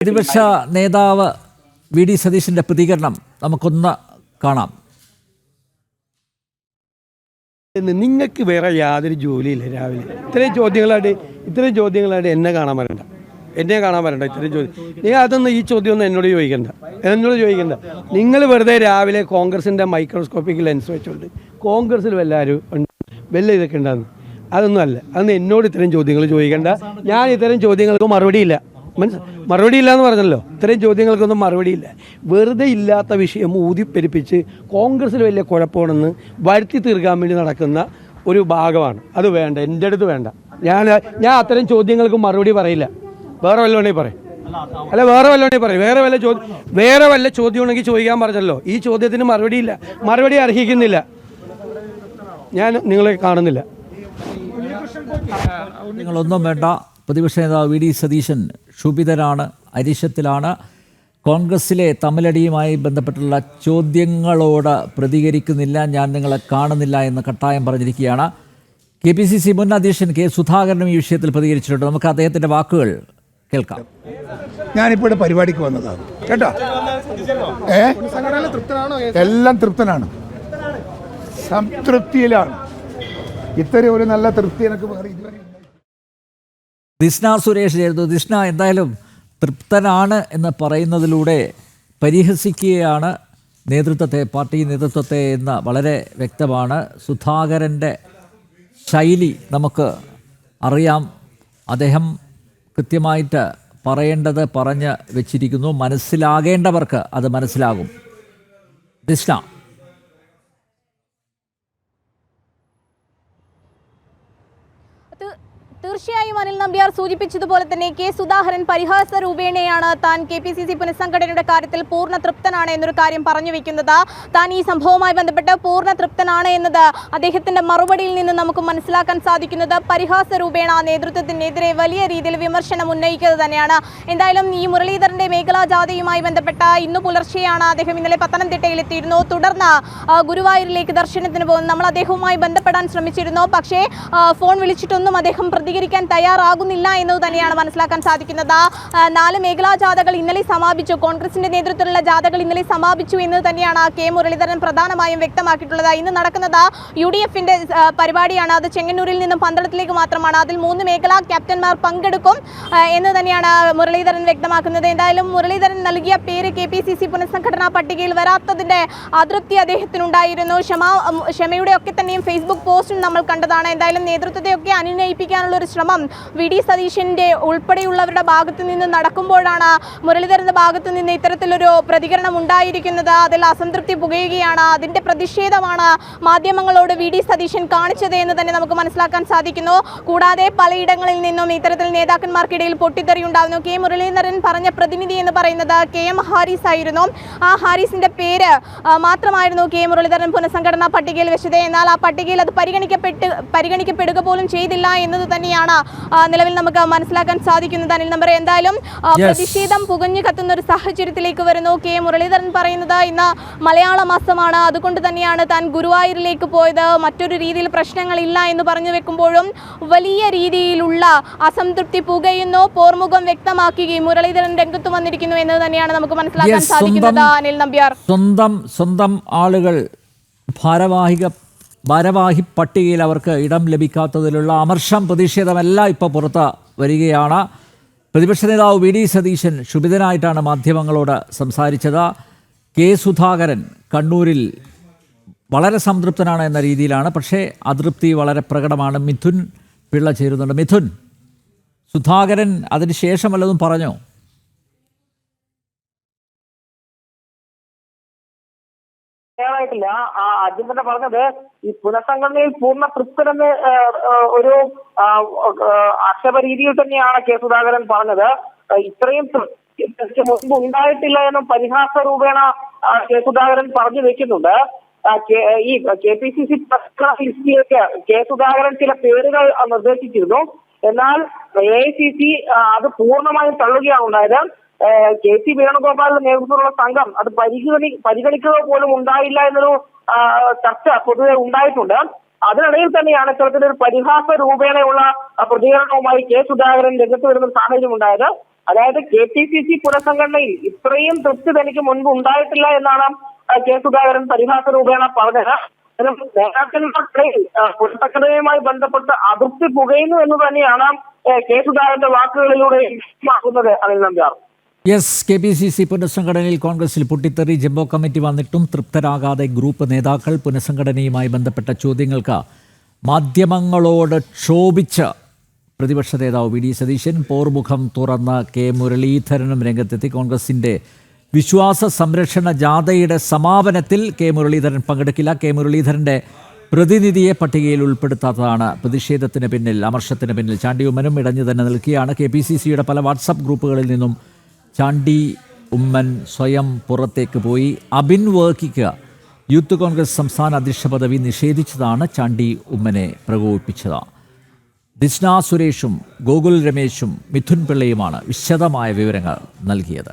പ്രതിപക്ഷ നേതാവ് V D സതീശന്റെ പ്രതികരണം നമുക്കൊന്ന് കാണാം. നിങ്ങൾക്ക് വേറെ യാതൊരു ജോലിയില്ല. രാവിലെ ഇത്രയും ചോദ്യങ്ങളായിട്ട് എന്നെ കാണാൻ വരണ്ട, ഇത്രയും ചോദ്യം. നിങ്ങൾ അതൊന്നും ഈ ചോദ്യമൊന്നും എന്നോട് ചോദിക്കണ്ട. നിങ്ങൾ വെറുതെ രാവിലെ കോൺഗ്രസിൻ്റെ മൈക്രോസ്കോപ്പിക് ലെൻസ് വെച്ചുകൊണ്ട് കോൺഗ്രസ്സിൽ വല്ല ഇതൊക്കെ ഉണ്ടാകുന്നു. അതൊന്നും അല്ല. അതൊന്നും എന്നോട് ഇത്തരം ചോദ്യങ്ങൾ ചോദിക്കേണ്ട. ഞാൻ ഇത്തരം ചോദ്യങ്ങൾക്ക് മറുപടിയില്ല എന്ന് പറഞ്ഞല്ലോ. ഇത്തരം ചോദ്യങ്ങൾക്കൊന്നും മറുപടിയില്ല. വെറുതെ ഇല്ലാത്ത വിഷയം ഊതിപ്പെരിപ്പിച്ച് കോൺഗ്രസ്സിൽ വലിയ കുഴപ്പമാണെന്ന് വരുത്തി തീർക്കാൻ വേണ്ടി നടക്കുന്ന ഒരു ഭാഗമാണ്. അത് വേണ്ട, എൻ്റെ അടുത്ത് വേണ്ട. ഞാൻ അത്തരം ചോദ്യങ്ങൾക്ക് മറുപടി പറയില്ല. വേറെ വല്ലതുണ്ടെങ്കിൽ പറയും. വേറെ വല്ല ചോദ്യം ഉണ്ടെങ്കിൽ ചോദിക്കാൻ പറഞ്ഞല്ലോ. ഈ ചോദ്യത്തിന് മറുപടി അർഹിക്കുന്നില്ല. ഞാൻ നിങ്ങളെ കാണുന്നില്ല. നിങ്ങളൊന്നും വേണ്ട. പ്രതിപക്ഷ നേതാവ് വി ഡി സതീശൻ ക്ഷുഭിതനാണ്, അരിശത്തിലാണ്. കോൺഗ്രസിലെ തമ്മിലടിയുമായി ബന്ധപ്പെട്ടുള്ള ചോദ്യങ്ങളോട് പ്രതികരിക്കുന്നില്ല, ഞാൻ നിങ്ങളെ കാണുന്നില്ല എന്ന് കട്ടായം പറഞ്ഞിരിക്കുകയാണ്. KPCC മുൻ അധ്യക്ഷൻ കെ സുധാകരനും ഈ വിഷയത്തിൽ പ്രതികരിച്ചിട്ടുണ്ട്. നമുക്ക് അദ്ദേഹത്തിൻ്റെ വാക്കുകൾ കേൾക്കാം. ഞാനിപ്പോൾ ഇവിടെ പരിപാടിക്ക് വന്നതാണ് കേട്ടോ. എല്ലാം തൃപ്തനാണ്, സംതൃപ്തിയിലാണ്. ഇത്രയും ഒരു നല്ല തൃപ്തി എനിക്ക് ഇതുവരെ. ദിസ്ന സുരേഷ് ചേർന്നു. ദിസ്ന, എന്തായാലും തൃപ്തനാണ് എന്ന് പറയുന്നതിലൂടെ പരിഹസിക്കുകയാണ് പാർട്ടി നേതൃത്വത്തെ എന്ന് വളരെ വ്യക്തമാണ്. സുധാകരൻ്റെ ശൈലി നമുക്ക് അറിയാം. അദ്ദേഹം കൃത്യമായിട്ട് പറയേണ്ടത് പറഞ്ഞ് വെച്ചിരിക്കുന്നു. മനസ്സിലാകേണ്ടവർക്ക് അത് മനസ്സിലാകും. ദിസ്ന, തീർച്ചയായും അനിൽ നമ്പ്യാർ സൂചിപ്പിച്ചതുപോലെ തന്നെ കെ സുധാകരൻ പരിഹാസ രൂപേണയാണ് താൻ KPCC പുനഃസംഘടനയുടെ കാര്യത്തിൽ പൂർണ്ണ തൃപ്തനാണ് എന്നൊരു കാര്യം പറഞ്ഞു വെക്കുന്നത്. താൻ ഈ സംഭവവുമായി ബന്ധപ്പെട്ട് പൂർണ്ണ തൃപ്തനാണ് എന്നത് അദ്ദേഹത്തിന്റെ മറുപടിയിൽ നിന്ന് നമുക്ക് മനസ്സിലാക്കാൻ സാധിക്കുന്നത് പരിഹാസ രൂപേണ നേതൃത്വത്തിനെതിരെ വലിയ രീതിയിൽ വിമർശനം ഉന്നയിക്കുന്നത് തന്നെയാണ്. എന്തായാലും ഈ മുരളീധരന്റെ മേഖലാ ജാഥയുമായി ബന്ധപ്പെട്ട ഇന്നു പുലർച്ചെയാണ് അദ്ദേഹം ഇന്നലെ പത്തനംതിട്ടയിലെത്തിയിരുന്നു. തുടർന്ന് ഗുരുവായൂരിലേക്ക് ദർശനത്തിന് പോകുന്നു. നമ്മൾ അദ്ദേഹവുമായി ബന്ധപ്പെടാൻ ശ്രമിച്ചിരുന്നു, പക്ഷേ ഫോൺ വിളിച്ചിട്ടൊന്നും അദ്ദേഹം പ്രതികരിക്കാൻ തയ്യാറാകുന്നില്ല എന്നത് തന്നെയാണ് മനസ്സിലാക്കാൻ സാധിക്കുന്നത്. 4 മേഖലാ ജാഥകൾ ഇന്നലെ സമാപിച്ചു. കോൺഗ്രസിന്റെ നേതൃത്വത്തിലുള്ള ജാഥകൾ ഇന്നലെ സമാപിച്ചു എന്ന് തന്നെയാണ് കെ മുരളീധരൻ പ്രധാനമായും വ്യക്തമാക്കിയിട്ടുള്ളത്. ഇന്ന് നടക്കുന്നത് UDFന്റെ പരിപാടിയാണ്. അത് ചെങ്ങന്നൂരിൽ നിന്നും പന്തളത്തിലേക്ക് മാത്രമാണ്. അതിൽ 3 മേഖലാ ക്യാപ്റ്റന്മാർ പങ്കെടുക്കും എന്ന് തന്നെയാണ് മുരളീധരൻ വ്യക്തമാക്കുന്നത്. എന്തായാലും മുരളീധരൻ നൽകിയ പേര് KPCC പുനഃസംഘടനാ പട്ടികയിൽ വരാത്തതിന്റെ അതൃപ്തി അദ്ദേഹത്തിനുണ്ടായിരുന്നു. ക്ഷമയുടെ ഒക്കെ തന്നെയും ഫേസ്ബുക്ക് പോസ്റ്റും നമ്മൾ കണ്ടതാണ്. എന്തായാലും നേതൃത്വത്തെയൊക്കെ അനുനയിപ്പിക്കാനുള്ള ഒരു ശ്രമം വി ഡി സതീശന്റെ ഉൾപ്പെടെയുള്ളവരുടെ ഭാഗത്തു നിന്ന് നടക്കുമ്പോഴാണ് മുരളീധരന്റെ ഭാഗത്തു നിന്ന് ഇത്തരത്തിലൊരു പ്രതികരണം ഉണ്ടായിരിക്കുന്നത്. അതിൽ അസംതൃപ്തി പുകയുകയാണ്. അതിന്റെ പ്രതിഷേധമാണ് മാധ്യമങ്ങളോട് വി ഡി സതീശൻ കാണിച്ചത് എന്ന് തന്നെ നമുക്ക് മനസ്സിലാക്കാൻ സാധിക്കുന്നു. കൂടാതെ പലയിടങ്ങളിൽ നിന്നും ഇത്തരത്തിൽ നേതാക്കന്മാർക്കിടയിൽ പൊട്ടിത്തെറി ഉണ്ടാകുന്നു. കെ മുരളീധരൻ പറഞ്ഞ പ്രതിനിധി എന്ന് പറയുന്നത് KM ഹാരിസ് ആയിരുന്നു. ആ ഹാരിസിന്റെ പേര് മാത്രമായിരുന്നു കെ മുരളീധരൻ പുനഃസംഘടനാ പട്ടികയിൽ വെച്ചത്. എന്നാൽ ആ പട്ടികയിൽ അത് പരിഗണിക്കപ്പെടുക പോലും ചെയ്തില്ല എന്നത് തന്നെയാണ് നിലവിൽ നമുക്ക് മനസ്സിലാക്കാൻ സാധിക്കുന്നത്. അനിൽ നമ്പർ, എന്തായാലും പ്രതിഷേധം പുകഞ്ഞു കത്തുന്ന ഒരു സാഹചര്യത്തിലേക്ക് വരുന്നു. കെ മുരളീധരൻ പറയുന്നത് ഇന്ന് മലയാള മാസമാണ്, അതുകൊണ്ട് തന്നെയാണ് താൻ ഗുരുവായൂരിലേക്ക് പോയത്, മറ്റൊരു രീതിയിൽ പ്രശ്നങ്ങളില്ല എന്ന് പറഞ്ഞു വെക്കുമ്പോഴും വലിയ രീതിയിലുള്ള അസംതൃപ്തി പുകയുന്നു. പോർമുഖം വ്യക്തമാക്കുകയും മുരളീധരൻ രംഗത്ത് വന്നിരിക്കുന്നു എന്നത് തന്നെയാണ് നമുക്ക് മനസ്സിലാക്കാൻ സാധിക്കുന്നത്. അനിൽ നമ്പ്യാർ, സ്വന്തം ആളുകൾ ഭാരവാഹി പട്ടികയിൽ അവർക്ക് ഇടം ലഭിക്കാത്തതിലുള്ള അമർഷം, പ്രതിഷേധമെല്ലാം ഇപ്പോൾ പുറത്ത് വരികയാണ്. പ്രതിപക്ഷ നേതാവ് വി ഡി സതീശൻ ക്ഷുഭിതനായിട്ടാണ് മാധ്യമങ്ങളോട് സംസാരിച്ചത്. കെ സുധാകരൻ കണ്ണൂരിൽ വളരെ സംതൃപ്തനാണ് എന്ന രീതിയിലാണ്, പക്ഷേ അതൃപ്തി വളരെ പ്രകടമാണ്. മിഥുൻ പിള്ള ചേരുന്നുണ്ട്. മിഥുൻ, സുധാകരൻ അതിന് ശേഷം വല്ലതും പറഞ്ഞോ? ായിട്ടില്ല. ആദ്യം തന്നെ പറഞ്ഞത് ഈ പുനഃസംഘടനയിൽ പൂർണ്ണ തൃപ്തരെന്ന് ഒരു ആക്ഷേപ രീതിയിൽ തന്നെയാണ് കെ സുധാകരൻ പറഞ്ഞത്. ഇത്രയും മുൻപ് ഉണ്ടായിട്ടില്ല എന്നും പരിഹാസ രൂപേണ കെ സുധാകരൻ പറഞ്ഞു വെക്കുന്നുണ്ട്. ഈ KPCC ലിസ്റ്റിലേക്ക് കെ സുധാകരൻ ചില പേരുകൾ നിർദ്ദേശിച്ചിരുന്നു. എന്നാൽ AICC അത് പൂർണ്ണമായും തള്ളുകയാണ് ഉണ്ടായത്. KC വേണുഗോപാലിന്റെ നേതൃത്വത്തിലുള്ള സംഘം അത് പരിഗണിക്കുക പോലും ഉണ്ടായില്ല എന്നൊരു ചർച്ച പൊതുവെ ഉണ്ടായിട്ടുണ്ട്. അതിനിടയിൽ തന്നെയാണ് ഇത്തരത്തിലൊരു പരിഹാസ രൂപേണയുള്ള പ്രതികരണവുമായി കെ സുധാകരൻ രംഗത്ത് വരുന്ന സാഹചര്യം ഉണ്ടായത്. അതായത് KPCC പുനഃസംഘടനയിൽ ഇത്രയും തൃപ്തി തനിക്ക് മുൻപ് ഉണ്ടായിട്ടില്ല എന്നാണ് കെ സുധാകരൻ പരിഹാസ രൂപേണ പറഞ്ഞത്. നേതാക്കന്മാർക്കിടയിൽ പുനഃസംഘടനയുമായി ബന്ധപ്പെട്ട് അതൃപ്തി പുകയുന്നു എന്ന് തന്നെയാണ് കെ സുധാകരന്റെ വാക്കുകളിലൂടെ വ്യക്തമാക്കുന്നത്. അനിൽ നമ്പ്യാർ. യെസ്, KPCC പുനഃസംഘടനയിൽ കോൺഗ്രസിൽ പൊട്ടിത്തെറി. ജംബോ കമ്മിറ്റി വന്നിട്ടും തൃപ്തരാകാതെ ഗ്രൂപ്പ് നേതാക്കൾ. പുനഃസംഘടനയുമായി ബന്ധപ്പെട്ട ചോദ്യങ്ങൾക്ക് മാധ്യമങ്ങളോട് ക്ഷോഭിച്ച് പ്രതിപക്ഷ നേതാവ് VD സതീശൻ. പോർമുഖം തുറന്ന കെ മുരളീധരനും രംഗത്തെത്തി. കോൺഗ്രസിൻ്റെ വിശ്വാസ സംരക്ഷണ ജാഥയുടെ സമാപനത്തിൽ കെ മുരളീധരൻ പങ്കെടുക്കില്ല. കെ മുരളീധരൻ്റെ പ്രതിനിധിയെ പട്ടികയിൽ ഉൾപ്പെടുത്താത്തതാണ് പ്രതിഷേധത്തിന് പിന്നിൽ, അമർഷത്തിന് പിന്നിൽ. ചാണ്ടി ഉമ്മനും ഇടഞ്ഞു തന്നെ നിൽക്കുകയാണ്. KPCCയുടെ പല വാട്സപ്പ് ഗ്രൂപ്പുകളിൽ നിന്നും ചാണ്ടി ഉമ്മൻ സ്വയം പുറത്തേക്ക് പോയി. അബിൻ വർക്കിക്ക് യൂത്ത് കോൺഗ്രസ് സംസ്ഥാന അധ്യക്ഷ പദവി നിഷേധിച്ചതാണ് ചാണ്ടി ഉമ്മനെ പ്രകോപിപ്പിച്ചത്. ദിസ്ന സുരേഷും ഗോകുൽ രമേശും മിഥുൻ പിള്ളയുമാണ് വിശദമായ വിവരങ്ങൾ നൽകിയത്.